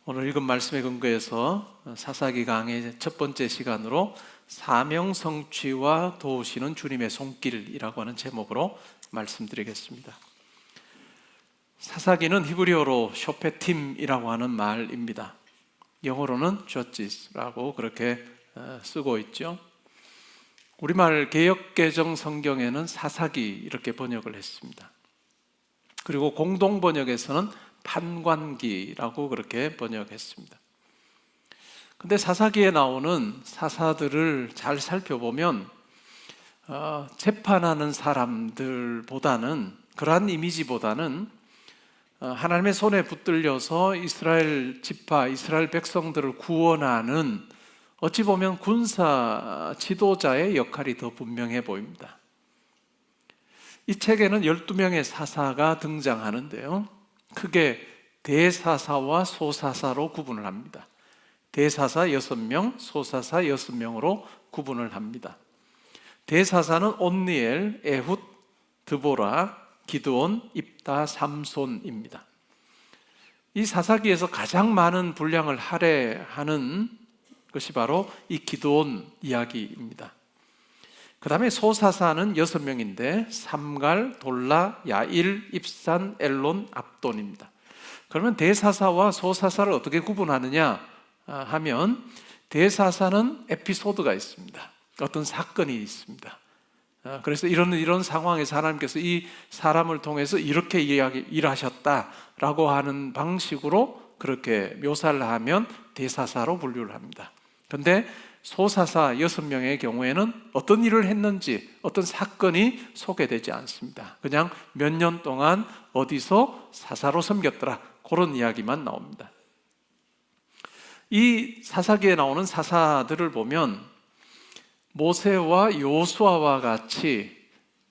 오늘 읽은 말씀에 근거해서 사사기 강의 첫 번째 시간으로 사명 성취와 도우시는 주님의 손길이라고 하는 제목으로 말씀드리겠습니다. 사사기는 히브리어로 쇼페팀이라고 하는 말입니다. 영어로는 judges라고 그렇게 쓰고 있죠. 우리말 개역개정 성경에는 사사기 이렇게 번역을 했습니다. 그리고 공동 번역에서는 판관기라고 그렇게 번역했습니다. 근데 사사기에 나오는 사사들을 잘 살펴보면 재판하는 사람들보다는, 그러한 이미지보다는 하나님의 손에 붙들려서 이스라엘 지파, 이스라엘 백성들을 구원하는, 어찌 보면 군사 지도자의 역할이 더 분명해 보입니다. 이 책에는 12명의 사사가 등장하는데요, 크게 대사사와 소사사로 구분을 합니다. 대사사 6명, 소사사 6명으로 구분을 합니다. 대사사는 온니엘, 에훗, 드보라, 기드온, 입다, 삼손입니다. 이 사사기에서 가장 많은 분량을 할애하는 것이 바로 이 기드온 이야기입니다. 그 다음에 소사사는 6명인데 삼갈, 돌라, 야일, 입산, 엘론, 압돈입니다. 그러면 대사사와 소사사를 어떻게 구분하느냐 하면, 대사사는 에피소드가 있습니다. 어떤 사건이 있습니다. 그래서 이런 상황에서 하나님께서 이 사람을 통해서 이렇게 일하셨다라고 하는 방식으로 그렇게 묘사를 하면 대사사로 분류를 합니다. 그런데 소사사 6명의 경우에는 어떤 일을 했는지, 어떤 사건이 소개되지 않습니다. 그냥 몇 년 동안 어디서 사사로 섬겼더라, 그런 이야기만 나옵니다. 이 사사기에 나오는 사사들을 보면 모세와 요수아와 같이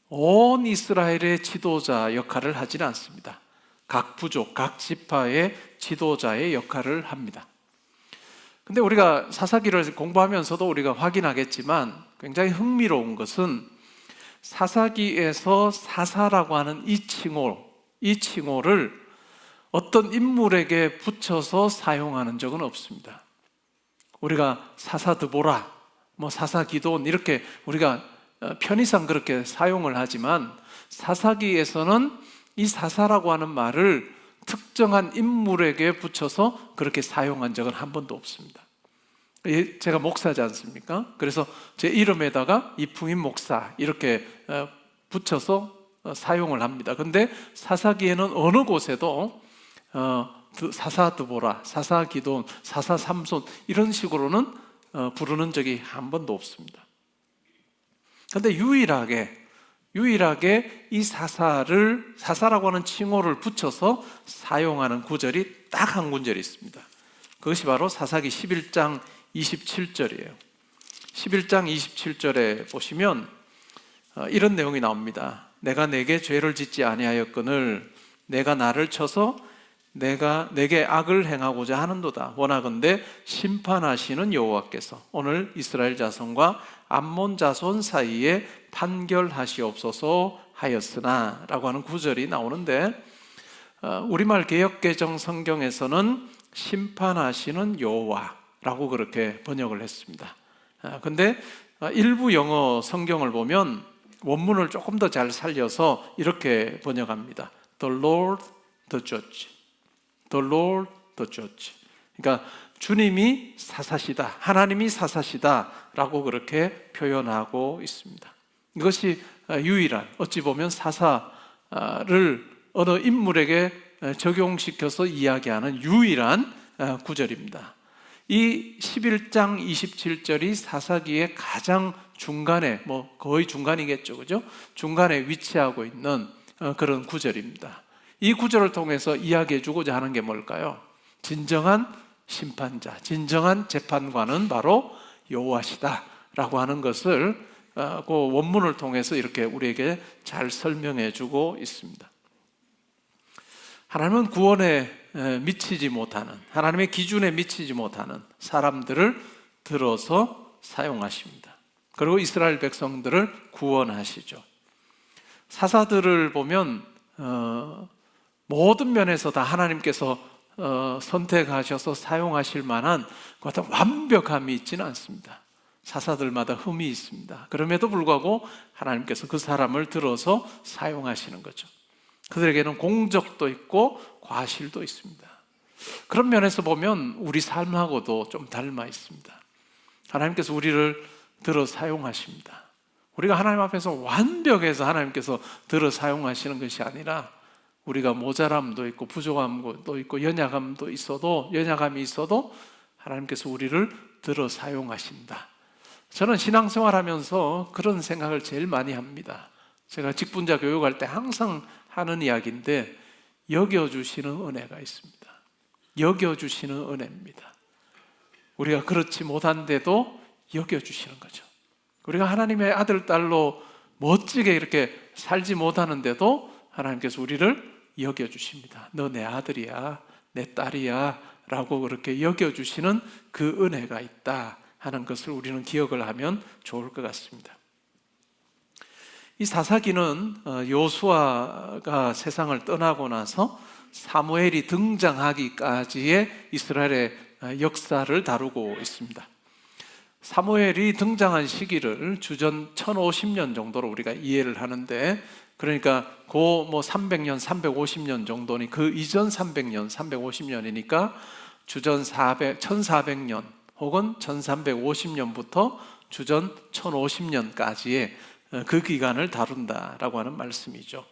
온 이스라엘의 지도자 역할을 하지는 않습니다. 각 부족, 각 지파의 지도자의 역할을 합니다. 근데 우리가 사사기를 공부하면서도 우리가 확인하겠지만 굉장히 흥미로운 것은 사사기에서 사사라고 하는 이 칭호를 어떤 인물에게 붙여서 사용하는 적은 없습니다. 우리가 사사 드보라, 사사 기드온 이렇게 우리가 편의상 그렇게 사용을 하지만, 사사기에서는 이 사사라고 하는 말을 특정한 인물에게 붙여서 그렇게 사용한 적은 한 번도 없습니다. 제가 목사지 않습니까? 그래서 제 이름에다가 이풍임 목사 이렇게 붙여서 사용을 합니다. 근데 사사기에는 어느 곳에도 사사 드보라, 사사 기드온, 사사 삼손 이런 식으로는 부르는 적이 한 번도 없습니다. 그런데 유일하게 이 사사라고 하는 칭호를 붙여서 사용하는 구절이 딱 한 구절이 있습니다. 그것이 바로 사사기 11장 27절이에요. 11장 27절에 보시면 이런 내용이 나옵니다. 내가 내게 죄를 짓지 아니하였거늘 내가 나를 쳐서 내가 내게 악을 행하고자 하는도다. 원하건대 심판하시는 여호와께서 오늘 이스라엘 자손과 암몬 자손 사이에 판결하시옵소서 하였으나 라고 하는 구절이 나오는데, 우리말 개역개정 성경에서는 심판하시는 여호와라고 그렇게 번역을 했습니다. 근데 일부 영어 성경을 보면 원문을 조금 더 잘 살려서 이렇게 번역합니다. The Lord, the Judge. The Lord, the Judge. 그러니까 주님이 사사시다, 하나님이 사사시다라고 그렇게 표현하고 있습니다. 이것이 유일한, 어찌 보면 사사를 어느 인물에게 적용시켜서 이야기하는 유일한 구절입니다. 이 11장 27절이 사사기의 가장 중간에, 거의 중간이겠죠, 그죠? 중간에 위치하고 있는 그런 구절입니다. 이 구절을 통해서 이야기해주고자 하는 게 뭘까요? 진정한 심판자, 진정한 재판관은 바로 여호와시다라고 하는 것을 그 원문을 통해서 이렇게 우리에게 잘 설명해주고 있습니다. 하나님은 구원에 미치지 못하는, 하나님의 기준에 미치지 못하는 사람들을 들어서 사용하십니다. 그리고 이스라엘 백성들을 구원하시죠. 사사들을 보면 모든 면에서 다 하나님께서 선택하셔서 사용하실 만한 그 어떤 완벽함이 있지는 않습니다. 사사들마다 흠이 있습니다. 그럼에도 불구하고 하나님께서 그 사람을 들어서 사용하시는 거죠. 그들에게는 공적도 있고 과실도 있습니다. 그런 면에서 보면 우리 삶하고도 좀 닮아 있습니다. 하나님께서 우리를 들어 사용하십니다. 우리가 하나님 앞에서 완벽해서 하나님께서 들어 사용하시는 것이 아니라 우리가 모자람도 있고 부족함도 있고 연약함이 있어도 하나님께서 우리를 들어 사용하신다. 저는 신앙생활하면서 그런 생각을 제일 많이 합니다. 제가 직분자 교육할 때 항상 하는 이야기인데, 여겨주시는 은혜가 있습니다. 여겨주시는 은혜입니다. 우리가 그렇지 못한데도 여겨주시는 거죠. 우리가 하나님의 아들, 딸로 멋지게 이렇게 살지 못하는데도 하나님께서 우리를 여겨주십니다. 너 내 아들이야, 내 딸이야 라고 그렇게 여겨주시는 그 은혜가 있다 하는 것을 우리는 기억을 하면 좋을 것 같습니다. 이 사사기는 여호수아가 세상을 떠나고 나서 사무엘이 등장하기까지의 이스라엘의 역사를 다루고 있습니다. 사무엘이 등장한 시기를 주전 1050년 정도로 우리가 이해를 하는데, 그러니까 고 300년, 350년 정도니 그 이전 300년, 350년이니까 주전 1400년 혹은 1350년부터 주전 1050년까지의 그 기간을 다룬다라고 하는 말씀이죠.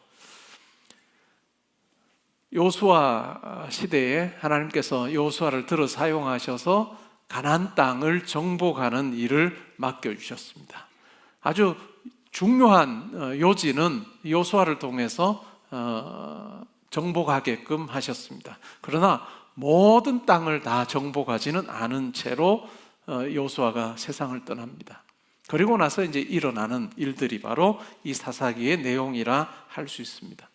여호수아 시대에 하나님께서 여호수아를 들어 사용하셔서 가나안 땅을 정복하는 일을 맡겨주셨습니다. 아주 중요한 요지는 여호수아를 통해서 정복하게끔 하셨습니다. 그러나 모든 땅을 다 정복하지는 않은 채로 여호수아가 세상을 떠납니다. 그리고 나서 이제 일어나는 일들이 바로 이 사사기의 내용이라 할 수 있습니다.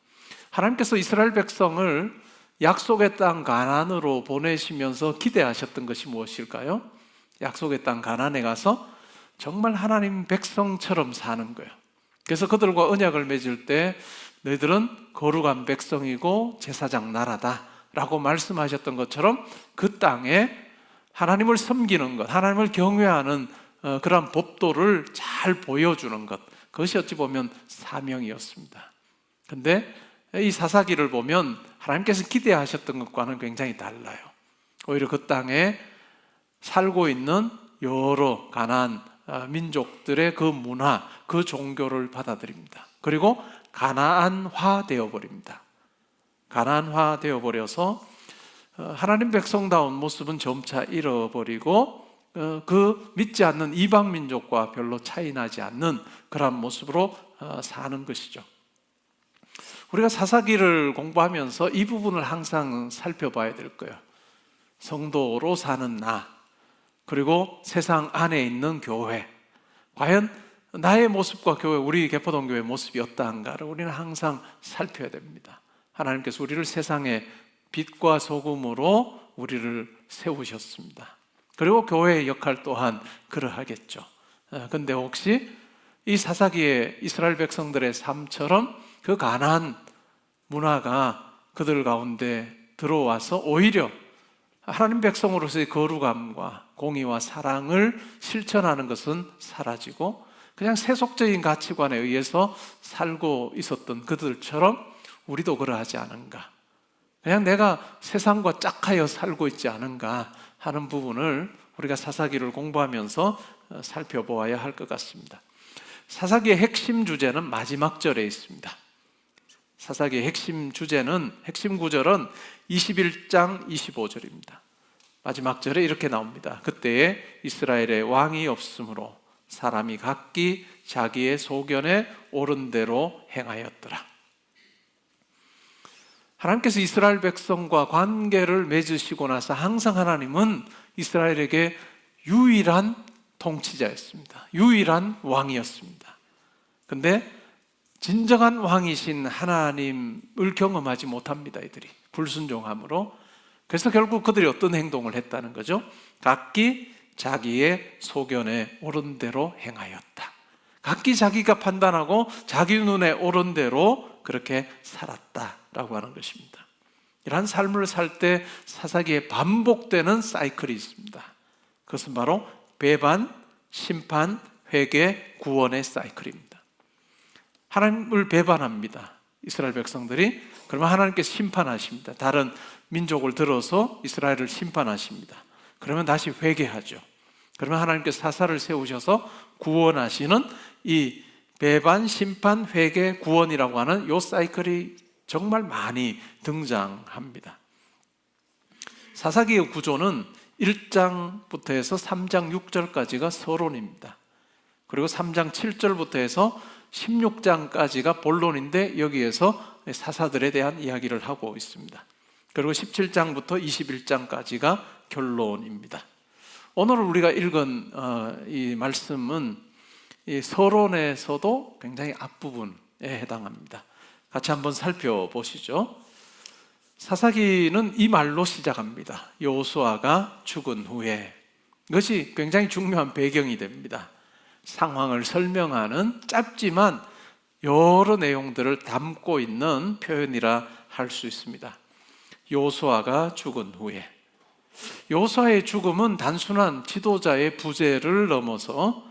하나님께서 이스라엘 백성을 약속의 땅 가나안으로 보내시면서 기대하셨던 것이 무엇일까요? 약속의 땅 가나안에 가서 정말 하나님 백성처럼 사는 거예요. 그래서 그들과 언약을 맺을 때 너희들은 거룩한 백성이고 제사장 나라다 라고 말씀하셨던 것처럼 그 땅에 하나님을 섬기는 것, 하나님을 경외하는 그런 법도를 잘 보여주는 것, 그것이 어찌 보면 사명이었습니다. 그런데 이 사사기를 보면 하나님께서 기대하셨던 것과는 굉장히 달라요. 오히려 그 땅에 살고 있는 여러 가나안 민족들의 그 문화, 그 종교를 받아들입니다. 그리고 가나안화 되어버립니다. 가나안화 되어버려서 하나님 백성다운 모습은 점차 잃어버리고 그 믿지 않는 이방 민족과 별로 차이 나지 않는 그런 모습으로 사는 것이죠. 우리가 사사기를 공부하면서 이 부분을 항상 살펴봐야 될 거예요. 성도로 사는 나, 그리고 세상 안에 있는 교회, 과연 나의 모습과 교회, 우리 개포동교회의 모습이 어떠한가를 우리는 항상 살펴야 됩니다. 하나님께서 우리를 세상의 빛과 소금으로 우리를 세우셨습니다. 그리고 교회의 역할 또한 그러하겠죠. 그런데 혹시 이 사사기의 이스라엘 백성들의 삶처럼 그 가나안 문화가 그들 가운데 들어와서 오히려 하나님 백성으로서의 거룩함과 공의와 사랑을 실천하는 것은 사라지고 그냥 세속적인 가치관에 의해서 살고 있었던 그들처럼 우리도 그러하지 않은가, 그냥 내가 세상과 짝하여 살고 있지 않은가 하는 부분을 우리가 사사기를 공부하면서 살펴보아야 할 것 같습니다. 사사기의 핵심 주제는 마지막 절에 있습니다. 사사기의 핵심 구절은 21장 25절입니다. 마지막 절에 이렇게 나옵니다. 그때에 이스라엘의 왕이 없으므로 사람이 각기 자기의 소견에 옳은 대로 행하였더라. 하나님께서 이스라엘 백성과 관계를 맺으시고 나서 항상 하나님은 이스라엘에게 유일한 통치자였습니다. 유일한 왕이었습니다. 그런데 진정한 왕이신 하나님을 경험하지 못합니다. 이들이 불순종함으로. 그래서 결국 그들이 어떤 행동을 했다는 거죠? 각기 자기의 소견에 옳은 대로 행하였다. 각기 자기가 판단하고 자기 눈에 옳은 대로 그렇게 살았다라고 하는 것입니다. 이러한 삶을 살 때 사사기에 반복되는 사이클이 있습니다. 그것은 바로 배반, 심판, 회개, 구원의 사이클입니다. 하나님을 배반합니다. 이스라엘 백성들이. 그러면 하나님께서 심판하십니다. 다른 민족을 들어서 이스라엘을 심판하십니다. 그러면 다시 회개하죠. 그러면 하나님께서 사사를 세우셔서 구원하시는 이 배반, 심판, 회개, 구원이라고 하는 이 사이클이 정말 많이 등장합니다. 사사기의 구조는 1장부터 해서 3장 6절까지가 서론입니다. 그리고 3장 7절부터 해서 16장까지가 본론인데 여기에서 사사들에 대한 이야기를 하고 있습니다. 그리고 17장부터 21장까지가 결론입니다. 오늘 우리가 읽은 이 말씀은 이 서론에서도 굉장히 앞부분에 해당합니다. 같이 한번 살펴보시죠. 사사기는 이 말로 시작합니다. 여호수아가 죽은 후에. 이것이 굉장히 중요한 배경이 됩니다. 상황을 설명하는 짧지만 여러 내용들을 담고 있는 표현이라 할 수 있습니다. 여호수아가 죽은 후에. 여호수아의 죽음은 단순한 지도자의 부재를 넘어서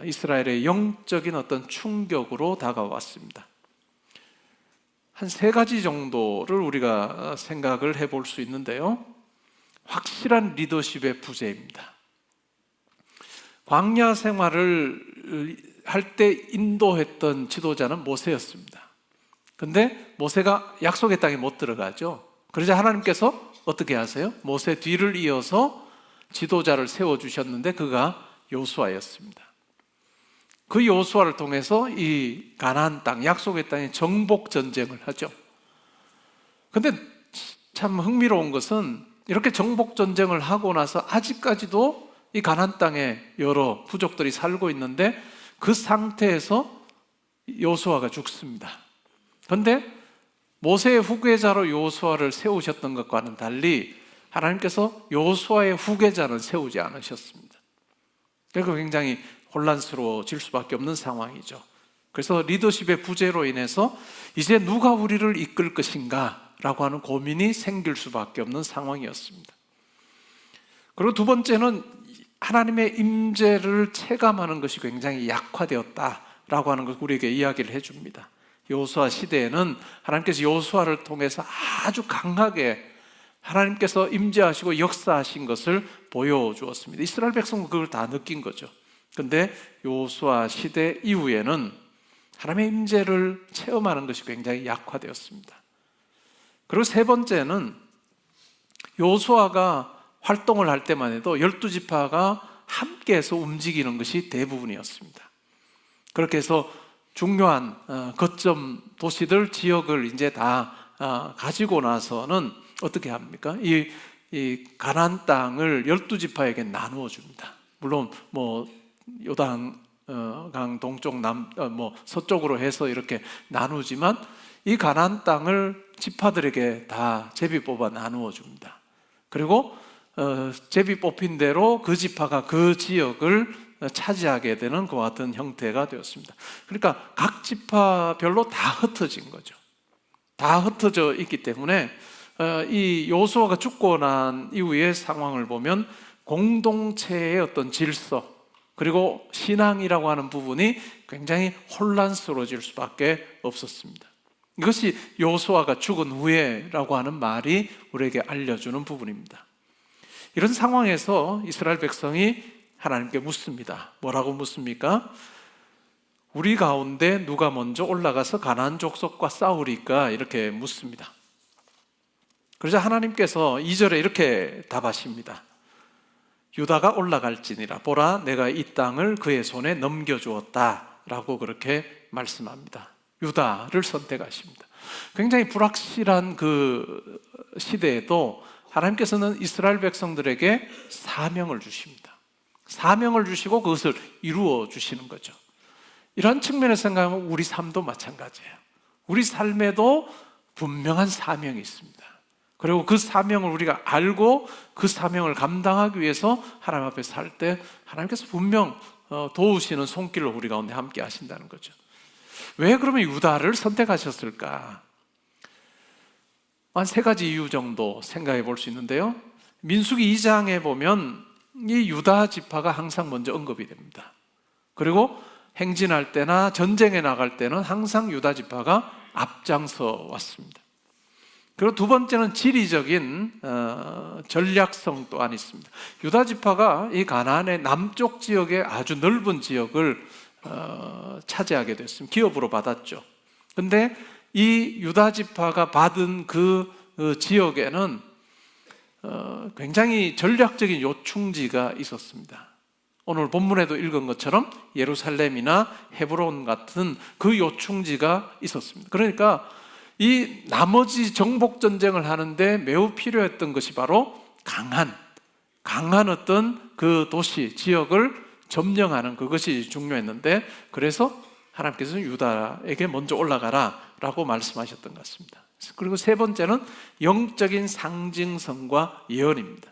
이스라엘의 영적인 어떤 충격으로 다가왔습니다. 한 세 가지 정도를 우리가 생각을 해볼 수 있는데요. 확실한 리더십의 부재입니다. 광야 생활을 할 때 인도했던 지도자는 모세였습니다. 근데 모세가 약속의 땅에 못 들어가죠. 그러자 하나님께서 어떻게 하세요? 모세 뒤를 이어서 지도자를 세워주셨는데 그가 여호수아였습니다. 그 여호수아를 통해서 이 가나안 땅, 약속의 땅에 정복 전쟁을 하죠. 근데 참 흥미로운 것은 이렇게 정복 전쟁을 하고 나서 아직까지도 이 가나안 땅에 여러 부족들이 살고 있는데 그 상태에서 여호수아가 죽습니다. 그런데 모세의 후계자로 여호수아를 세우셨던 것과는 달리 하나님께서 여호수아의 후계자는 세우지 않으셨습니다. 그래서 굉장히 혼란스러워질 수밖에 없는 상황이죠. 그래서 리더십의 부재로 인해서 이제 누가 우리를 이끌 것인가 라고 하는 고민이 생길 수밖에 없는 상황이었습니다. 그리고 두 번째는 하나님의 임재를 체감하는 것이 굉장히 약화되었다라고 하는 것을 우리에게 이야기를 해줍니다. 여호수아 시대에는 하나님께서 여호수아를 통해서 아주 강하게 하나님께서 임재하시고 역사하신 것을 보여주었습니다. 이스라엘 백성은 그걸 다 느낀 거죠. 그런데 여호수아 시대 이후에는 하나님의 임재를 체험하는 것이 굉장히 약화되었습니다. 그리고 세 번째는 여호수아가 활동을 할 때만 해도 12지파가 함께해서 움직이는 것이 대부분이었습니다. 그렇게 해서 중요한 거점 도시들, 지역을 이제 다 가지고 나서는 어떻게 합니까? 이 가나안 땅을 12지파에게 나누어 줍니다. 물론 뭐 요단강 동쪽 서쪽으로 해서 이렇게 나누지만 이 가나안 땅을 지파들에게 다 제비 뽑아 나누어 줍니다. 그리고 제비 뽑힌 대로 그 지파가 그 지역을 차지하게 되는 그와 같은 형태가 되었습니다. 그러니까 각 지파별로 다 흩어진 거죠. 다 흩어져 있기 때문에 이 여호수아가 죽고 난 이후의 상황을 보면 공동체의 어떤 질서 그리고 신앙이라고 하는 부분이 굉장히 혼란스러워질 수밖에 없었습니다. 이것이 여호수아가 죽은 후에라고 하는 말이 우리에게 알려주는 부분입니다. 이런 상황에서 이스라엘 백성이 하나님께 묻습니다. 뭐라고 묻습니까? 우리 가운데 누가 먼저 올라가서 가나안 족속과 싸우리까? 이렇게 묻습니다. 그러자 하나님께서 2절에 이렇게 답하십니다. 유다가 올라갈지니라. 보라, 내가 이 땅을 그의 손에 넘겨주었다 라고 그렇게 말씀합니다. 유다를 선택하십니다. 굉장히 불확실한 그 시대에도 하나님께서는 이스라엘 백성들에게 사명을 주십니다. 사명을 주시고 그것을 이루어 주시는 거죠. 이런 측면에서 생각하면 우리 삶도 마찬가지예요. 우리 삶에도 분명한 사명이 있습니다. 그리고 그 사명을 우리가 알고 그 사명을 감당하기 위해서 하나님 앞에 살 때 하나님께서 분명 도우시는 손길로 우리 가운데 함께 하신다는 거죠. 왜 그러면 유다를 선택하셨을까? 한 세 가지 이유 정도 생각해 볼 수 있는데요. 민수기 2장에 보면 이 유다 지파가 항상 먼저 언급이 됩니다. 그리고 행진할 때나 전쟁에 나갈 때는 항상 유다 지파가 앞장서 왔습니다. 그리고 두 번째는 지리적인 전략성 또한 있습니다. 유다 지파가 이 가나안의 남쪽 지역의 아주 넓은 지역을 차지하게 됐습니다. 기업으로 받았죠. 근데 이 유다 지파가 받은 그 지역에는 굉장히 전략적인 요충지가 있었습니다. 오늘 본문에도 읽은 것처럼 예루살렘이나 헤브론 같은 그 요충지가 있었습니다. 그러니까 이 나머지 정복 전쟁을 하는데 매우 필요했던 것이 바로 강한 어떤 그 도시, 지역을 점령하는 그것이 중요했는데, 그래서 하나님께서는 유다에게 먼저 올라가라 라고 말씀하셨던 것 같습니다. 그리고 세 번째는 영적인 상징성과 예언입니다.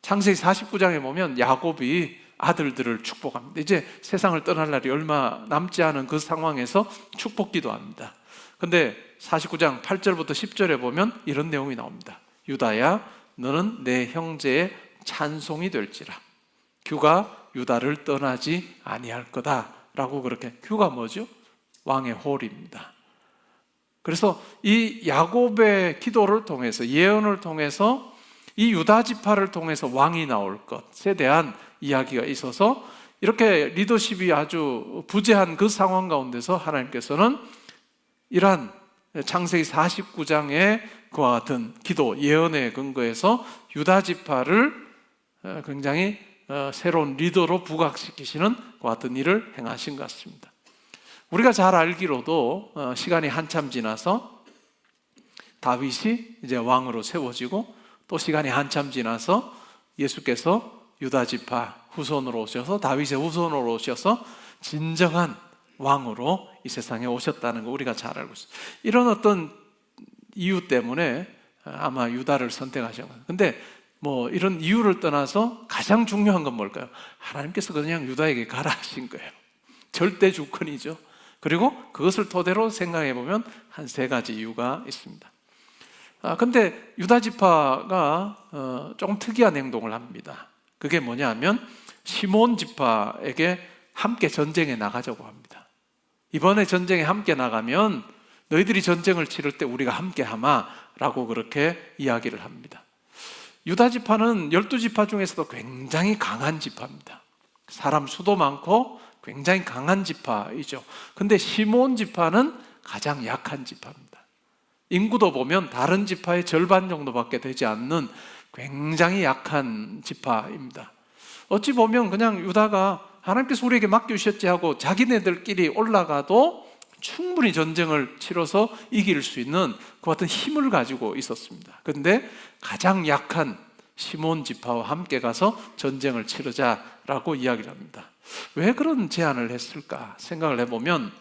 창세기 49장에 보면 야곱이 아들들을 축복합니다. 이제 세상을 떠날 날이 얼마 남지 않은 그 상황에서 축복 기도합니다. 근데 49장 8절부터 10절에 보면 이런 내용이 나옵니다. 유다야, 너는 내 형제의 찬송이 될지라. 규가 유다를 떠나지 아니할 거다 라고. 그렇게 규가 뭐죠? 왕의 홀입니다. 그래서 이 야곱의 기도를 통해서, 예언을 통해서 이 유다 지파를 통해서 왕이 나올 것에 대한 이야기가 있어서, 이렇게 리더십이 아주 부재한 그 상황 가운데서 하나님께서는 이러한 창세기 49장의 그와 같은 기도, 예언에 근거해서 유다 지파를 굉장히 새로운 리더로 부각시키시는 그와 같은 일을 행하신 것 같습니다. 우리가 잘 알기로도 시간이 한참 지나서 다윗이 이제 왕으로 세워지고, 또 시간이 한참 지나서 예수께서 유다 지파 후손으로 오셔서, 다윗의 후손으로 오셔서 진정한 왕으로 이 세상에 오셨다는 거 우리가 잘 알고 있어요. 이런 어떤 이유 때문에 아마 유다를 선택하신 거예요. 근데 뭐 이런 이유를 떠나서 가장 중요한 건 뭘까요? 하나님께서 그냥 유다에게 가라 하신 거예요. 절대 주권이죠. 그리고 그것을 토대로 생각해 보면 한 세 가지 이유가 있습니다. 근데 유다 지파가 조금 특이한 행동을 합니다. 그게 뭐냐면 시몬 지파에게 함께 전쟁에 나가자고 합니다. 이번에 전쟁에 함께 나가면 너희들이 전쟁을 치를 때 우리가 함께 하마 라고 그렇게 이야기를 합니다. 유다 지파는 12지파 중에서도 굉장히 강한 지파입니다. 사람 수도 많고 굉장히 강한 지파이죠. 근데 시몬 지파는 가장 약한 지파입니다. 인구도 보면 다른 지파의 절반 정도밖에 되지 않는 굉장히 약한 지파입니다. 어찌 보면 그냥 유다가 하나님께서 우리에게 맡겨주셨지 하고 자기네들끼리 올라가도 충분히 전쟁을 치러서 이길 수 있는 그 같은 힘을 가지고 있었습니다. 그런데 가장 약한 시몬 지파와 함께 가서 전쟁을 치르자라고 이야기를 합니다. 왜 그런 제안을 했을까 생각을 해보면,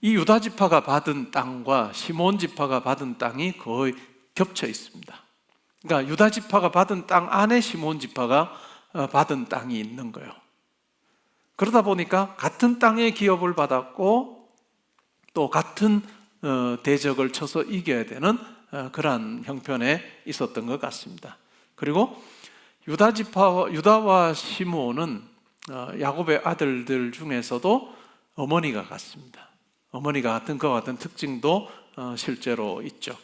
이 유다 지파가 받은 땅과 시몬 지파가 받은 땅이 거의 겹쳐 있습니다. 그러니까 유다 지파가 받은 땅 안에 시몬 지파가 받은 땅이 있는 거예요. 그러다 보니까 같은 땅의 기업을 받았고 또 같은 대적을 쳐서 이겨야 되는 그러한 형편에 있었던 것 같습니다. 그리고 유다와 시므온은 야곱의 아들들 중에서도 어머니가 같습니다. 어머니가 같은 그와 같은 특징도 실제로 있죠.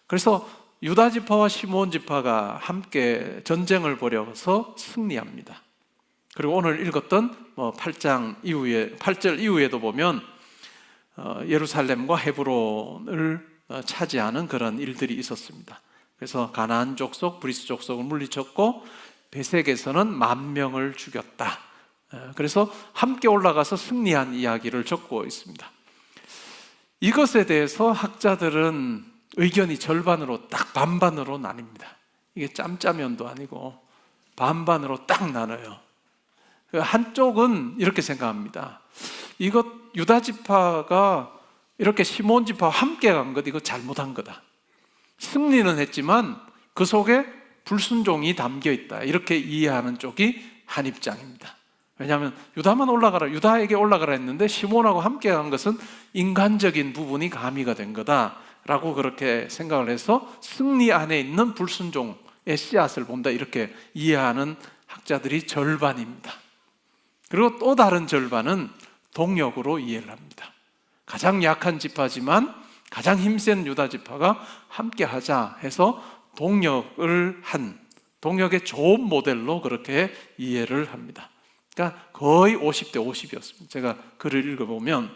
그래서 유다 지파와 시므온 지파가 함께 전쟁을 벌여서 승리합니다. 그리고 오늘 읽었던 8장 이후에 8절 이후에도 보면 예루살렘과 헤브론을 차지하는 그런 일들이 있었습니다. 그래서 가나안 족속, 브리스 족속을 물리쳤고 베색에서는 10,000명을 죽였다. 그래서 함께 올라가서 승리한 이야기를 적고 있습니다. 이것에 대해서 학자들은 의견이 절반으로 딱 반반으로 나뉩니다. 이게 짬짜면도 아니고 반반으로 딱 나눠요. 한쪽은 이렇게 생각합니다. 이것 유다 지파가 이렇게 시몬 지파와 함께 간 것, 이거 잘못한 거다. 승리는 했지만 그 속에 불순종이 담겨 있다. 이렇게 이해하는 쪽이 한 입장입니다. 왜냐하면 유다만 올라가라, 유다에게 올라가라 했는데 시몬하고 함께 간 것은 인간적인 부분이 가미가 된 거다 라고 그렇게 생각을 해서 승리 안에 있는 불순종의 씨앗을 본다, 이렇게 이해하는 학자들이 절반입니다. 그리고 또 다른 절반은 동력으로 이해를 합니다. 가장 약한 지파지만 가장 힘센 유다 지파가 함께 하자 해서 동력의 좋은 모델로 그렇게 이해를 합니다. 그러니까 거의 50대 50이었습니다. 제가 글을 읽어보면,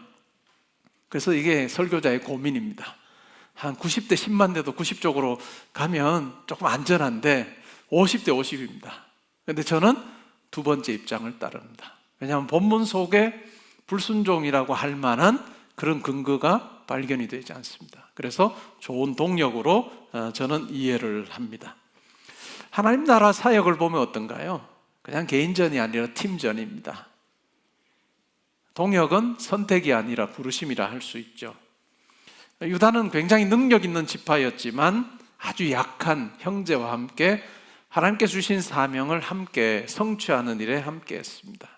그래서 이게 설교자의 고민입니다. 한 90대 10만 돼도 90쪽으로 가면 조금 안전한데 50대 50입니다. 그런데 저는 두 번째 입장을 따릅니다. 왜냐하면 본문 속에 불순종이라고 할 만한 그런 근거가 발견이 되지 않습니다. 그래서 좋은 동력으로 저는 이해를 합니다. 하나님 나라 사역을 보면 어떤가요? 그냥 개인전이 아니라 팀전입니다. 동력은 선택이 아니라 부르심이라 할 수 있죠. 유다는 굉장히 능력 있는 지파였지만 아주 약한 형제와 함께 하나님께 주신 사명을 함께 성취하는 일에 함께 했습니다.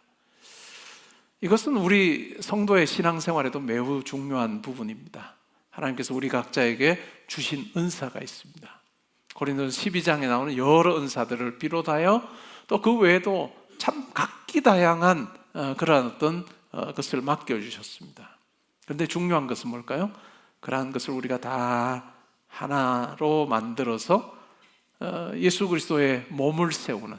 이것은 우리 성도의 신앙생활에도 매우 중요한 부분입니다. 하나님께서 우리 각자에게 주신 은사가 있습니다. 고린도서 12장에 나오는 여러 은사들을 비롯하여 또 그 외에도 참 각기다양한 그러한 어떤 것을 맡겨주셨습니다. 그런데 중요한 것은 뭘까요? 그러한 것을 우리가 다 하나로 만들어서 예수 그리스도의 몸을 세우는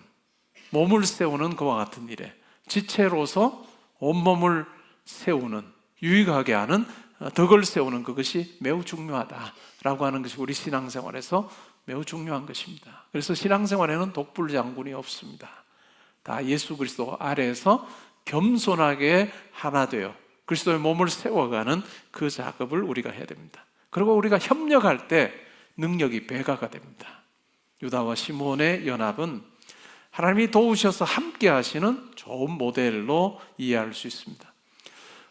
그와 같은 일에 지체로서 온몸을 세우는, 유익하게 하는 덕을 세우는 그것이 매우 중요하다라고 하는 것이 우리 신앙생활에서 매우 중요한 것입니다. 그래서 신앙생활에는 독불장군이 없습니다. 다 예수 그리스도 아래에서 겸손하게 하나 되어 그리스도의 몸을 세워가는 그 작업을 우리가 해야 됩니다. 그리고 우리가 협력할 때 능력이 배가가 됩니다. 유다와 시몬의 연합은 하나님이 도우셔서 함께 하시는 좋은 모델로 이해할 수 있습니다.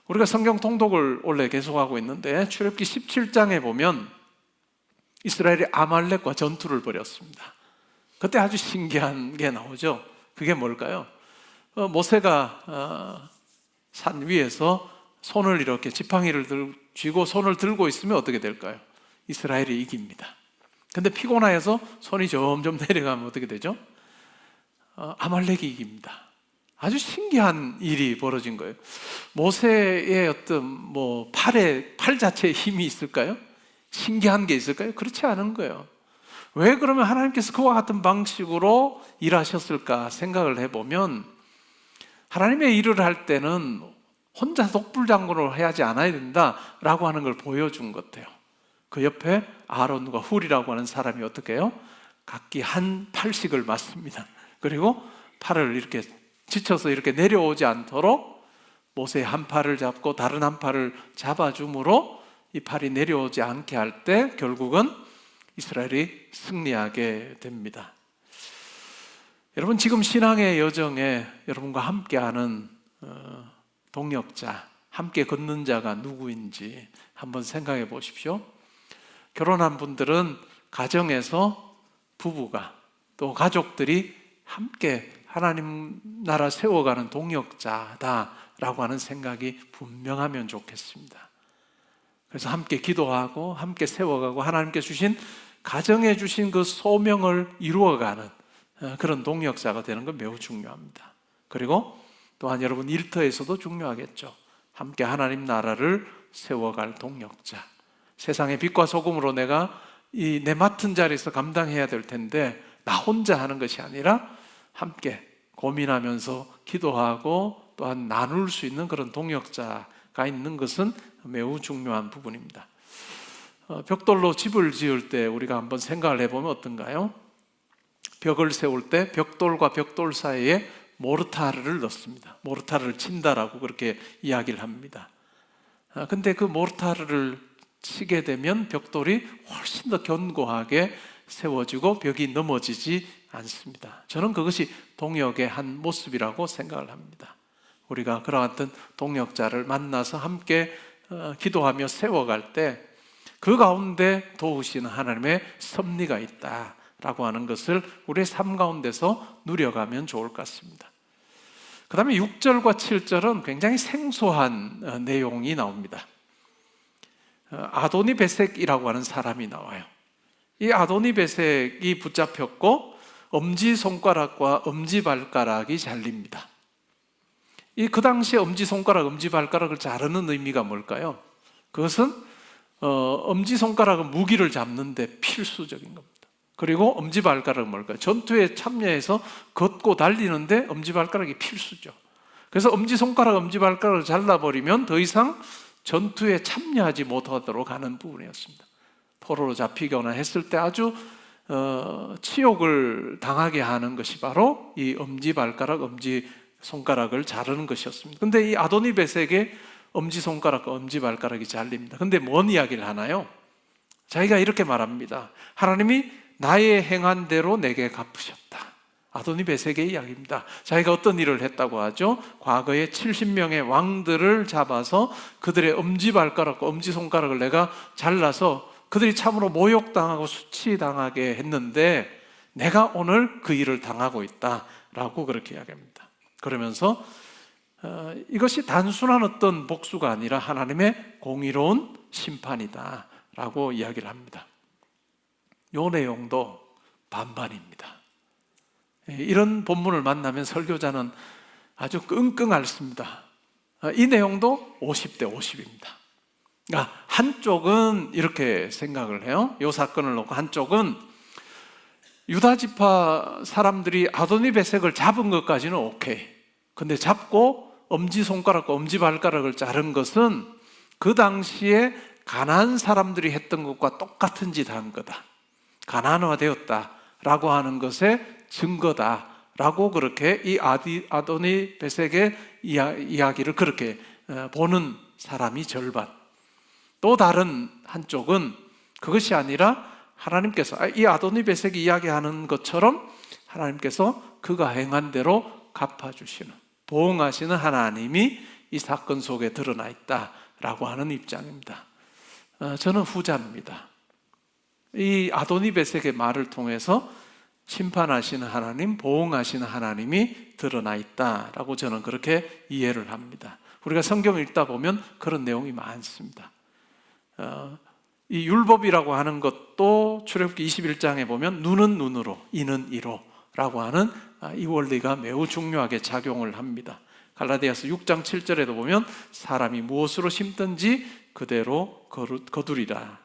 우리가 성경 통독을 원래 계속하고 있는데 출애굽기 17장에 보면 이스라엘이 아말렉과 전투를 벌였습니다. 그때 아주 신기한 게 나오죠. 그게 뭘까요? 모세가 산 위에서 손을 이렇게 지팡이를 쥐고 손을 들고 있으면 어떻게 될까요? 이스라엘이 이깁니다. 근데 피곤하여서 손이 점점 내려가면 어떻게 되죠? 아말렉이 이깁니다. 아주 신기한 일이 벌어진 거예요. 모세의 어떤 팔 자체에 힘이 있을까요? 신기한 게 있을까요? 그렇지 않은 거예요. 왜 그러면 하나님께서 그와 같은 방식으로 일하셨을까 생각을 해보면, 하나님의 일을 할 때는 혼자 독불장군으로 해야지 않아야 된다라고 하는 걸 보여준 것 같아요. 그 옆에 아론과 훌이라고 하는 사람이 어떻게 해요? 각기 한 팔씩을 맞습니다. 그리고 팔을 이렇게 지쳐서 이렇게 내려오지 않도록 모세의 한 팔을 잡고 다른 한 팔을 잡아줌으로 이 팔이 내려오지 않게 할 때 결국은 이스라엘이 승리하게 됩니다. 여러분, 지금 신앙의 여정에 여러분과 함께하는 동역자, 함께 걷는 자가 누구인지 한번 생각해 보십시오. 결혼한 분들은 가정에서 부부가 또 가족들이 함께 하나님 나라 세워가는 동역자다라고 하는 생각이 분명하면 좋겠습니다. 그래서 함께 기도하고 함께 세워가고 하나님께 주신, 가정에 주신 그 소명을 이루어가는 그런 동역자가 되는 건 매우 중요합니다. 그리고 또한 여러분 일터에서도 중요하겠죠. 함께 하나님 나라를 세워갈 동역자. 세상의 빛과 소금으로 내가 내 맡은 자리에서 감당해야 될 텐데 나 혼자 하는 것이 아니라 함께 고민하면서 기도하고 또한 나눌 수 있는 그런 동역자가 있는 것은 매우 중요한 부분입니다. 벽돌로 집을 지을 때 우리가 한번 생각을 해보면 어떤가요? 벽을 세울 때 벽돌과 벽돌 사이에 모르타르를 넣습니다. 모르타르를 친다라고 그렇게 이야기를 합니다. 근데 그 모르타르를 치게 되면 벽돌이 훨씬 더 견고하게 세워지고 벽이 넘어지지 않습니다. 저는 그것이 동역의 한 모습이라고 생각을 합니다. 우리가 그러한 동역자를 만나서 함께 기도하며 세워갈 때 그 가운데 도우시는 하나님의 섭리가 있다라고 하는 것을 우리의 삶 가운데서 누려가면 좋을 것 같습니다. 그 다음에 6절과 7절은 굉장히 생소한 내용이 나옵니다. 아도니베섹이라고 하는 사람이 나와요. 이 아도니베섹이 붙잡혔고 엄지손가락과 엄지발가락이 잘립니다. 그 당시에 엄지손가락, 엄지발가락을 자르는 의미가 뭘까요? 그것은 엄지손가락은 무기를 잡는 데 필수적인 겁니다. 그리고 엄지발가락은 뭘까요? 전투에 참여해서 걷고 달리는데 엄지발가락이 필수죠. 그래서 엄지손가락, 엄지발가락을 잘라버리면 더 이상 전투에 참여하지 못하도록 하는 부분이었습니다. 포로로 잡히거나 했을 때 아주 치욕을 당하게 하는 것이 바로 이 엄지발가락, 엄지손가락을 자르는 것이었습니다. 근데 이 아도니베섹의 엄지손가락과 엄지발가락이 잘립니다. 근데 뭔 이야기를 하나요? 자기가 이렇게 말합니다. 하나님이 나의 행한 대로 내게 갚으셨다. 아도니베섹의 이야기입니다. 자기가 어떤 일을 했다고 하죠? 과거에 70명의 왕들을 잡아서 그들의 엄지발가락과 엄지손가락을 내가 잘라서 그들이 참으로 모욕당하고 수치당하게 했는데 내가 오늘 그 일을 당하고 있다라고 그렇게 이야기합니다. 그러면서 이것이 단순한 어떤 복수가 아니라 하나님의 공의로운 심판이다라고 이야기를 합니다. 이 내용도 반반입니다. 이런 본문을 만나면 설교자는 아주 끙끙 앓습니다. 이 내용도 50대 50입니다. 그러니까 한쪽은 이렇게 생각을 해요. 이 사건을 놓고 한쪽은 유다 지파 사람들이 아도니베섹을 잡은 것까지는 오케이. 근데 잡고 엄지손가락과 엄지발가락을 자른 것은 그 당시에 가나안 사람들이 했던 것과 똑같은 짓 한 거다. 가나안화되었다라고 하는 것의 증거다라고 그렇게 이 아도니베섹의 이야기를 그렇게 보는 사람이 절반. 또 다른 한쪽은 그것이 아니라 하나님께서 이 아도니베섹이 이야기하는 것처럼 하나님께서 그가 행한 대로 갚아주시는, 보응하시는 하나님이 이 사건 속에 드러나 있다라고 하는 입장입니다. 저는 후자입니다. 이 아도니베섹의 말을 통해서 심판하시는 하나님, 보응하시는 하나님이 드러나 있다라고 저는 그렇게 이해를 합니다. 우리가 성경을 읽다 보면 그런 내용이 많습니다. 이 율법이라고 하는 것도 출애굽기 21장에 보면 눈은 눈으로, 이는 이로 라고 하는 이 원리가 매우 중요하게 작용을 합니다. 갈라디아서 6장 7절에도 보면 사람이 무엇으로 심든지 그대로 거두리라.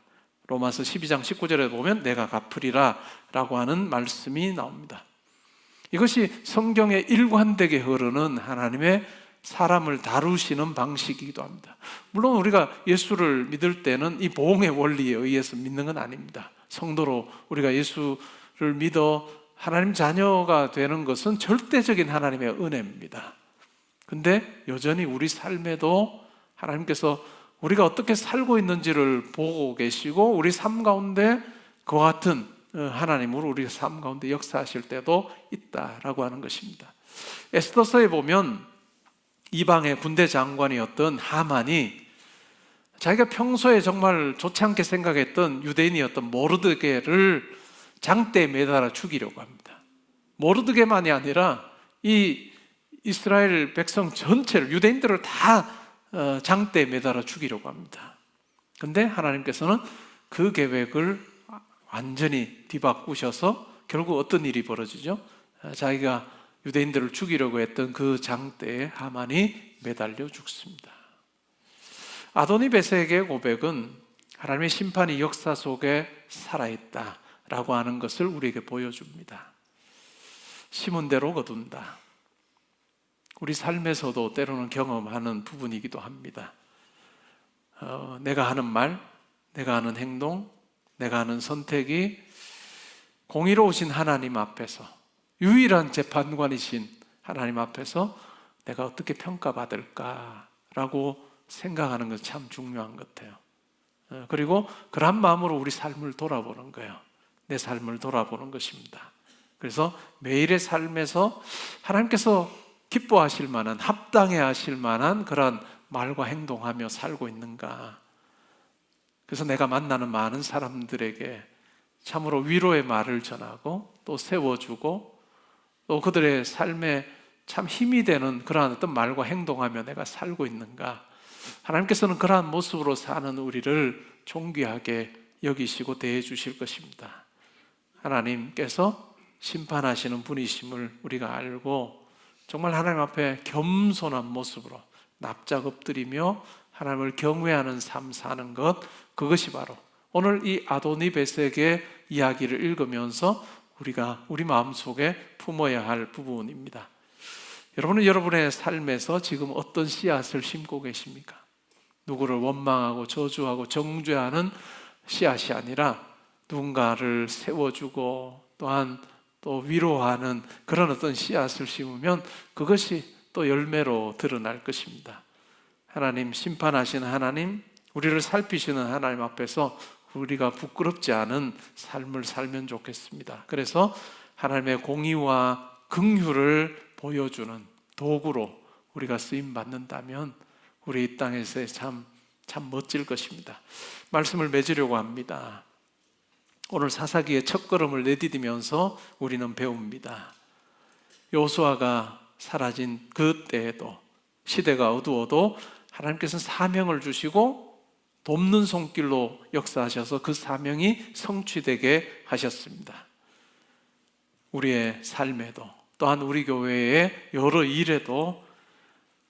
로마서 12장 19절에 보면 내가 갚으리라 라고 하는 말씀이 나옵니다. 이것이 성경에 일관되게 흐르는 하나님의 사람을 다루시는 방식이기도 합니다. 물론 우리가 예수를 믿을 때는 이 보응의 원리에 의해서 믿는 건 아닙니다. 성도로 우리가 예수를 믿어 하나님 자녀가 되는 것은 절대적인 하나님의 은혜입니다. 근데 여전히 우리 삶에도 하나님께서 우리가 어떻게 살고 있는지를 보고 계시고 우리 삶 가운데 그와 같은 하나님으로 우리 삶 가운데 역사하실 때도 있다라고 하는 것입니다. 에스더서에 보면 이방의 군대 장관이었던 하만이 자기가 평소에 정말 좋지 않게 생각했던 유대인이었던 모르드게를 장대에 매달아 죽이려고 합니다. 모르드게만이 아니라 이 이스라엘 백성 전체를, 유대인들을 다 장대에 매달아 죽이려고 합니다. 그런데 하나님께서는 그 계획을 완전히 뒤바꾸셔서 결국 어떤 일이 벌어지죠? 자기가 유대인들을 죽이려고 했던 그 장대에 하만이 매달려 죽습니다. 아도니베섹의 고백은 하나님의 심판이 역사 속에 살아있다라고 하는 것을 우리에게 보여줍니다. 심은 대로 거둔다. 우리 삶에서도 때로는 경험하는 부분이기도 합니다. 내가 하는 말, 내가 하는 행동, 내가 하는 선택이 공의로우신 하나님 앞에서, 유일한 재판관이신 하나님 앞에서 내가 어떻게 평가받을까라고 생각하는 것이 참 중요한 것 같아요. 그리고 그런 마음으로 우리 삶을 돌아보는 거예요. 내 삶을 돌아보는 것입니다. 그래서 매일의 삶에서 하나님께서 기뻐하실 만한, 합당해 하실 만한 그런 말과 행동하며 살고 있는가. 그래서 내가 만나는 많은 사람들에게 참으로 위로의 말을 전하고 또 세워주고 또 그들의 삶에 참 힘이 되는 그러한 어떤 말과 행동하며 내가 살고 있는가. 하나님께서는 그러한 모습으로 사는 우리를 존귀하게 여기시고 대해 주실 것입니다. 하나님께서 심판하시는 분이심을 우리가 알고 정말 하나님 앞에 겸손한 모습으로 납작 엎드리며 하나님을 경외하는 삶 사는 것, 그것이 바로 오늘 이 아도니베섹의 이야기를 읽으면서 우리가 우리 마음속에 품어야 할 부분입니다. 여러분은 여러분의 삶에서 지금 어떤 씨앗을 심고 계십니까? 누구를 원망하고 저주하고 정죄하는 씨앗이 아니라 누군가를 세워주고 또한 또 위로하는 그런 어떤 씨앗을 심으면 그것이 또 열매로 드러날 것입니다. 하나님, 심판하시는 하나님, 우리를 살피시는 하나님 앞에서 우리가 부끄럽지 않은 삶을 살면 좋겠습니다. 그래서 하나님의 공의와 긍휼을 보여주는 도구로 우리가 쓰임 받는다면 우리 이 땅에서 참 멋질 것입니다. 말씀을 맺으려고 합니다. 오늘 사사기의 첫걸음을 내디디면서 우리는 배웁니다. 여호수아가 사라진 그때에도 시대가 어두워도 하나님께서는 사명을 주시고 돕는 손길로 역사하셔서 그 사명이 성취되게 하셨습니다. 우리의 삶에도 또한 우리 교회의 여러 일에도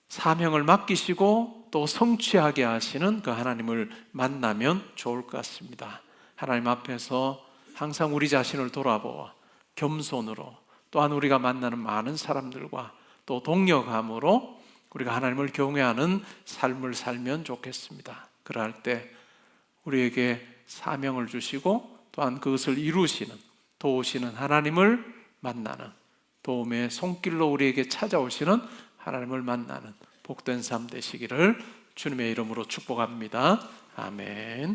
사명을 맡기시고 또 성취하게 하시는 그 하나님을 만나면 좋을 것 같습니다. 하나님 앞에서 항상 우리 자신을 돌아보아 겸손으로 또한 우리가 만나는 많은 사람들과 또 동역함으로 우리가 하나님을 경외하는 삶을 살면 좋겠습니다. 그럴 때 우리에게 사명을 주시고 또한 그것을 이루시는 도우시는 하나님을 만나는 도움의 손길로 우리에게 찾아오시는 하나님을 만나는 복된 삶 되시기를 주님의 이름으로 축복합니다. 아멘.